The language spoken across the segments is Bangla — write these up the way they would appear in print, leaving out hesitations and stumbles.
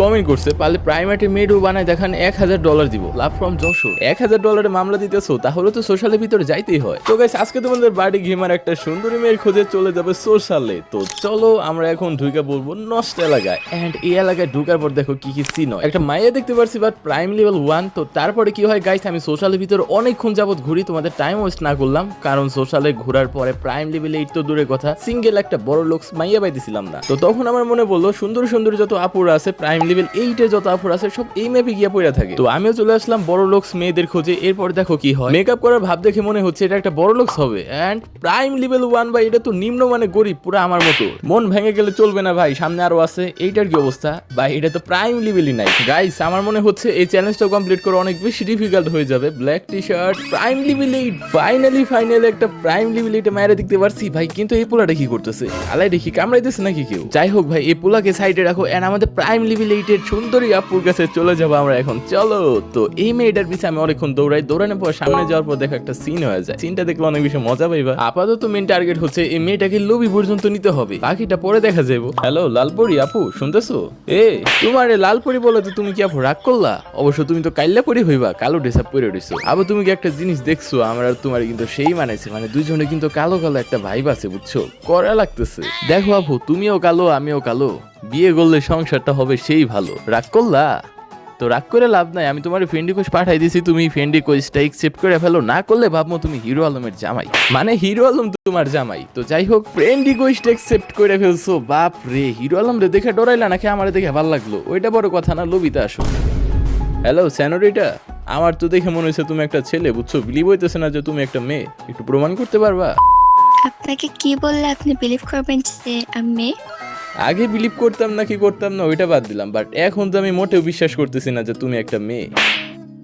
কমেন্ট করছে পারলে প্রাইমারি মেডও বানায় দেখান $1000 দিব লাভ ফ্রম যশোর। $1000 মামলা দিতেছো তাহলে তো সোশ্যালের ভিতরে যাইতেই হয়। তো গাইস আজকে তোমাদের বাড়ি গেমার একটা সুন্দরী মেয়ের খোঁজে চলে যাবে সোশ্যালে। তো চলো আমরা এখন ঢুকে বলবো নষ্ট এলাকায়। এন্ড এই এলাকায় ঢুকার পর দেখো কি কি সিন হয়। একটা মাইয়া দেখতে পারছি বাট প্রাইম লেভেল 1। তো তারপরে কি হয় গাইস, আমি সোশ্যালের ভিতরে অনেকক্ষণ যাবত ঘুরি, তোমাদের টাইম ওয়েস্ট না করলাম, কারণ সোশ্যালে ঘোরার পরে প্রাইম লেভেল 8 তো দূরের কথা সিঙ্গেল একটা বড় লোক মাইয়া পাইতেছিলাম না। তো তখন আমার মনে বললো সুন্দর সুন্দর যত আপুরা আছে প্রাইম লেভেল 8 এর যত আপুরা আছে সব এই ম্যাপে গিয়া পড়ে থাকে। তো আমিও চলে আসলাম বড় লোকস মেয়েদের খোঁজে। এরপর দেখো কি হয়, মেকআপ করার ভাব দেখে মনে হচ্ছে এটা একটা বড় লোকস হবে। এন্ড প্রাইম লেভেল 1 ভাই, এটা তো নিম্ন মানে গরিব পুরো আমার মতো। মন ভেঙে গেলে চলবে না ভাই, সামনে আরো আছে। এইটার কি অবস্থা ভাই, এটা তো প্রাইম লেভেলই নাই গাইস। আমার মনে হচ্ছে এই চ্যালেঞ্জটা কমপ্লিট করা অনেক বেশি ডিফিকাল্ট হয়ে যাবে। Black T shirt prime level 8, finally একটা প্রাইম লেভেল 8 মায়েরা দেখতে পারছি ভাই। কিন্তু এই পোলাটা কি করতেছে, আলাই দেখি কামড়াইতেছে নাকি কেউ? যাই হোক ভাই, এই পোলাকে সাইডে রাখো এন্ড আমাদের প্রাইম লেভেল 8 এর সুন্দরী আপুর কাছে চলে যাবো আমরা এখন। চলো। তো এই মেয়েটার পিছে আমি অনেকক্ষণ দৌড়ানোর পর সামনে যাওয়ার পর দেখো একটা সিন হয়ে যায়। সিনটা দেখলে অনেক বেশি মজা পাইবা। আপাতত মেন টার্গেট হচ্ছে এই মেয়েটাকে লবি পর্যন্ত নিতে হবে, বাকিটা পরে দেখা যাবো। হ্যালো লালপরি আপু, শুনতেছো? তোমার লালপরি বলে তো তুমি কি আপু রাগ করলা? অবশ্য তুমি তো কাইল্লা পরি হইবা, কালো ড্রেস আপ পরে রইছো। আপু তুমি কি একটা জিনিস দেখছো, আমার আর তোমার কিন্তু সেই মানাইছে, মানে দুইজনে কিন্তু কালো কালো একটা ভাইব আছে বুঝছো, করা লাগতেছে। দেখো আপু তুমিও কালো আমিও কালো, বিয়ে করলে সংসারটা হবে সেই ভালো। রাগ করলা? তো রাগ করে লাভ নাই, আমি তোমার ফ্রেন্ড রিকোয়েস্ট পাঠাই দিয়েছি, তুমি ফ্রেন্ড রিকোয়েস্টটা অ্যাকসেপ্ট করে ফেলো। না করলে ভাববো তুমি হিরো আলমের জামাই, মানে হিরো আলম তোমার জামাই। তো যাই হোক, ফ্রেন্ড রিকোয়েস্ট অ্যাকসেপ্ট করে ফেলছো। বাপ রে, হিরো আলম রে দেখে ডরাইলা নাকি আমারে দেখে ভালো লাগলো? ওইটা বড় কথা না, লবিতে আসো। হ্যালো সেনোরিটা, আমার তো দেখে মনে হচ্ছে তুমি একটা ছেলে বুঝছো, বিলিভ হইতেছে না যে তুমি একটা মেয়ে। একটু প্রমাণ করতে পারবা? আপনাকে কি বললে আপনি বিলিভ করবেন যে আমি মেয়ে? আগে বিলিভ করতাম না কি করতাম না ওইটা বাদ দিলাম, বাট এখন তো আমি মোটেও বিশ্বাস করতেছি না যে তুমি একটা মেয়ে।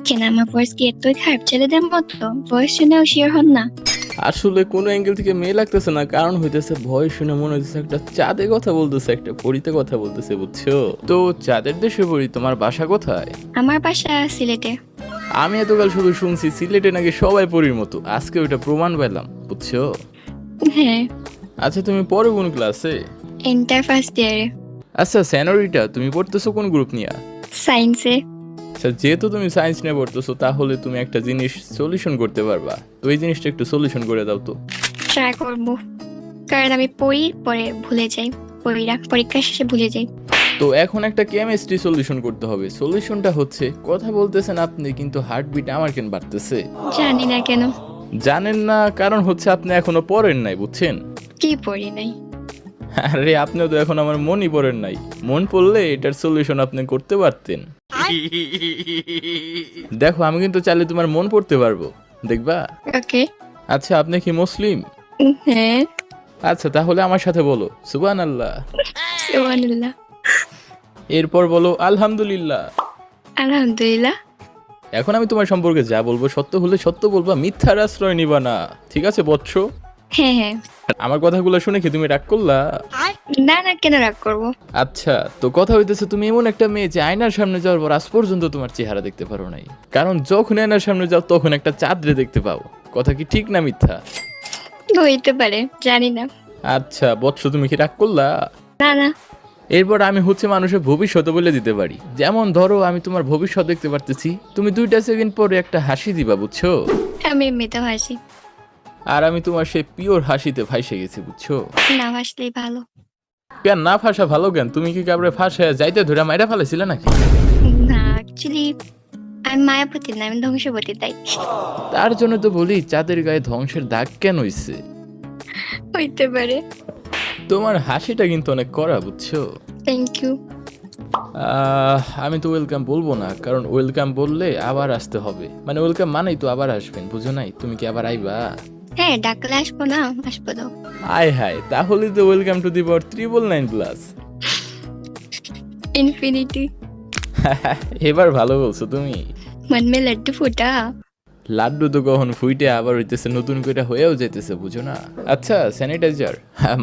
কেন আমার ভয়েস কি এতই খারাপ ছেলেদের মতো? ভয়েস শুনেও শিওর হন না? আসলে কোনো অ্যাঙ্গেল থেকে মেয়ে লাগতেছে না, কারণ হইতেছে ভয় শুনে মনে হইতেছে একটা চাঁদে কথা বলতেছে, একটা পরিতে কথা বলতেছে বুঝছো। তো চাঁদের দেশে পড়ি, তোমার বাসা কোথায়? আমার বাসা সিলেটে। আমি এতকাল শুধু শুনছি সিলেটে নাকি সবাই পরির মতো, আজকে ওইটা প্রমাণ পেলাম বুঝছো। হ্যাঁ। আচ্ছা তুমি পড়ো কোন ক্লাসে? ইন্টার ফার্স্ট ইয়ারে। আচ্ছা সেনোরিটা, তুমি পড়তেছো কোন গ্রুপ নিয়ে? সায়েন্সে। আচ্ছা যেহেতু তুমি সায়েন্স নিয়ে পড়তেছো তাহলে তুমি একটা জিনিস সলিউশন করতে পারবা, তো এই জিনিসটা একটু সলিউশন করে দাও তো। ট্রাই করবো, কারণ আমি পড়ি পরে ভুলে যাই, পড়িরা পরীক্ষা শেষে ভুলে যাই। তো এখন একটা কেমিস্ট্রি সলিউশন করতে হবে। সলিউশনটা হচ্ছে, কথা বলতেছেন আপনি কিন্তু হার্টবিট আমার কেন বাড়তেছে? জানি না কেন। জানেন না, কারণ হচ্ছে আপনি এখনো পড়েন নাই বুঝছেন। কি পড়ি নাই? আরে আপনিও তো এখন আমার মনই পড়েন নাই, মন পড়লে এটার সলিউশন আপনি করতে পারতেন। দেখো আমি কিন্তু চাইলে তোমার মন পড়তে পারবো, দেখবা? ওকে। আচ্ছা আপনি কি মুসলিম? হ্যাঁ। আচ্ছা তাহলে আমার সাথে বলো সুবহানাল্লাহ। সুবহানাল্লাহ। এরপর বলো আলহামদুলিল্লাহ। আলহামদুলিল্লাহ। এখন আমি তোমার সম্পর্কে যা বলবো সত্য হলে সত্য বলবা, মিথ্যার আশ্রয় নিবা না, ঠিক আছে বৎস? হ্যাঁ হ্যাঁ। আমার কথাগুলো শুনে কি তুমি রাগ করলা? না না, কেন রাগ করবো? আচ্ছা তো কথা হইতেছে তুমি এমন একটা মেয়ে যে আয়নার সামনে যাওয়ার পর আজ পর্যন্ত তোমার চেহারা দেখতে পারো নাই, কারণ যখন আয়নার সামনে যাও তখন একটা চাঁদরে দেখতে পাও। কথা কি ঠিক না মিথ্যা? হইতে পারে, জানি না। আচ্ছা বৎস তুমি কি রাগ করলা? না না। এরপর আমি হচ্ছে মানুষের ভবিষ্যৎ বলে দিতে পারি। যেমন ধরো আমি তোমার ভবিষ্যৎ দেখতে পারতেছি, তুমি 2টা সেকেন্ড পরে একটা হাসি দিবা বুঝছো, আমি এমনিতে হাসি। আর আমি তোমার সেই পিওর হাসিতে ফাইসে গেছি বুঝছো। না হাসলেই ভালো। কেন না ফাঁসা ভালো কেন? তুমি কি কাবরে ফাঁসা যাইতে ধরে মাইরা ফেলেছিলে নাকি? না অ্যাকচুয়ালি আমি মায়াবতী না, আমি ধ্বংসবতী, তাই। তার জন্য তো বলি চাঁদের গায়ে ধ্বংসের দাগ কেন হইছে। হইতে পারে। তোমার হাসিটা কিন্তু অনেক কড়া বুঝছো। Thank you. আমি তো ওয়েলকাম বলবো না, কারণ ওয়েলকাম বললে আবার আসতে হবে, মানে ওয়েলকাম মানেই তো আবার আসবেন, বুঝো নাই? তুমি কি আবার আইবা? হ্যাঁ ডাকলে আসবো না, আসবো তো। আয় হায়, তাহলে তো welcome to the power 999+। Infinity. এবার ভালো বলছো তুমি। মন মে লাড্ডু ফুটা। লাড্ডু তো কখন ফুইটে আবার হইতেছে নতুন করে হয়েও যেতেছে, বুঝো না? আচ্ছা স্যানিটাইজার,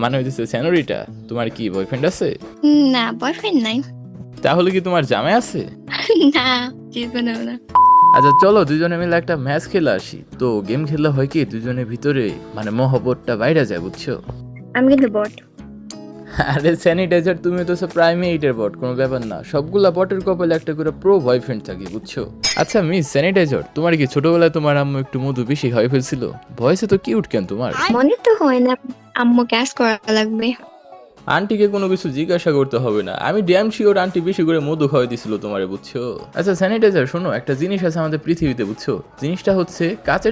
মানে হইতেছে সেনোরিটা, তোমার কি বয়ফ্রেন্ড আছে? না বয়ফ্রেন্ড নাই। তাহলে কি তোমার জামাই আছে? না জীবনেও না। আচ্ছা চলো দুজনে মিলে একটা ম্যাচ খেলে আসি। তো গেম খেললে হয় কি দুজনের ভিতরে মানে মহব্বতটা বাইরে যায় বুঝছো। আমি কিন্তু বট। আরে স্যানিটাইজার, তুমি তো প্রাইমেটের বট, কোনো ব্যাপার না। সবগুলা বটের কপালে একটা করে প্রো বয়ফ্রেন্ড থাকে, বুঝছো? আচ্ছা মিস স্যানিটাইজার, তোমার কি ছোটবেলায় তোমার আম্মু একটু মধু বেশি খাই ফেলছিল? ভয়েসে তো কিউট কেন তোমার? মনে তো হয় না, আম্মু গ্যাস করা লাগবে। আন্টিকে কোনো কিছু জিজ্ঞাসা করতে হবে না, আমি ড্যাম শিওর আন্টি বেশি করে মধু খাওয়াই দিছিল তোমারে, বুঝছো? আচ্ছা স্যানিটাইজার শোনো, একটা জিনিস আছে আমাদের পৃথিবীতে, বুঝছো? জিনিসটা হচ্ছে কাচের